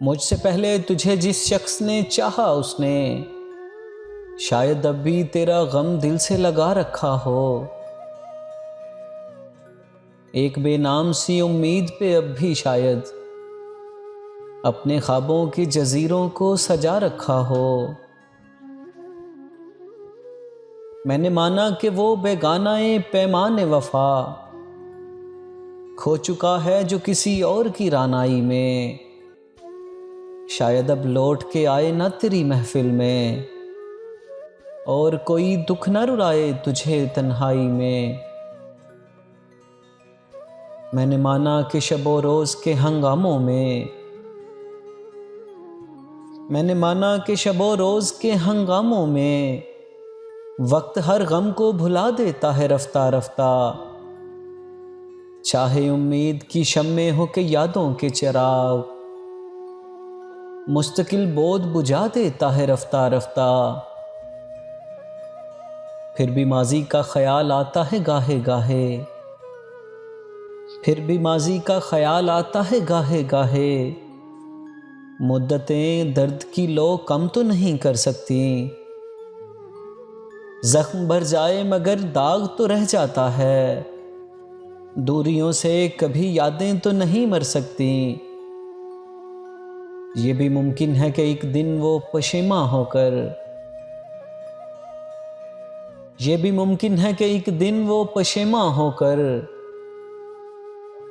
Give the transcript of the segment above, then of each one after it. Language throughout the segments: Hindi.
मुझसे पहले तुझे जिस शख्स ने चाहा उसने शायद अब भी तेरा गम दिल से लगा रखा हो। एक बेनाम सी उम्मीद पे अब भी शायद अपने ख्वाबों की जजीरों को सजा रखा हो। मैंने माना कि वो बेगाना पैमाने वफा खो चुका है जो किसी और की रानाई में। शायद अब लौट के आए ना तेरी महफिल में और कोई दुख न रुलाए तुझे तन्हाई में। मैंने माना कि शबो रोज के हंगामों में मैंने माना कि शबो रोज के हंगामों में वक्त हर गम को भुला देता है रफ्ता रफ्ता। चाहे उम्मीद की शम्मे हो के यादों के चिराग मुस्तकिल बोध बुझा देता है रफ्ता रफ्ता। फिर भी माजी का ख्याल आता है गाहे गाहे फिर भी माजी का ख्याल आता है गाहे गाहे। मुद्दतें दर्द की लो कम तो नहीं कर सकती। जख्म भर जाए मगर दाग तो रह जाता है। दूरियों से कभी यादें तो नहीं मर सकती। ये भी मुमकिन है कि एक दिन वो पशेमा होकर ये भी मुमकिन है कि एक दिन वो पशेमा होकर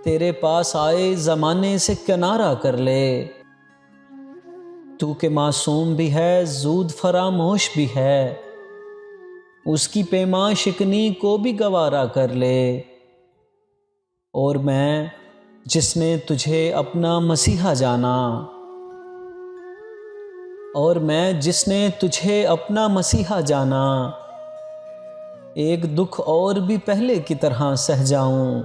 तेरे पास आए ज़माने से किनारा कर ले। तू के मासूम भी है जूद फरामोश भी है उसकी पैमा शिकनी को भी गवारा कर ले। और मैं जिसने तुझे अपना मसीहा जाना और मैं जिसने तुझे अपना मसीहा जाना एक दुख और भी पहले की तरह सह जाऊं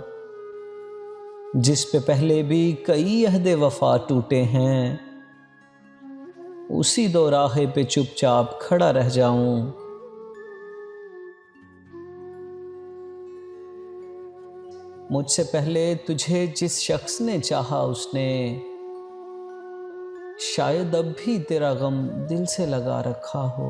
जिस पे पहले भी कई अहदे वफा टूटे हैं। उसी दो राहे पे चुपचाप खड़ा रह जाऊं। मुझसे पहले तुझे जिस शख्स ने चाहा उसने शायद अब भी तेरा गम दिल से लगा रखा हो।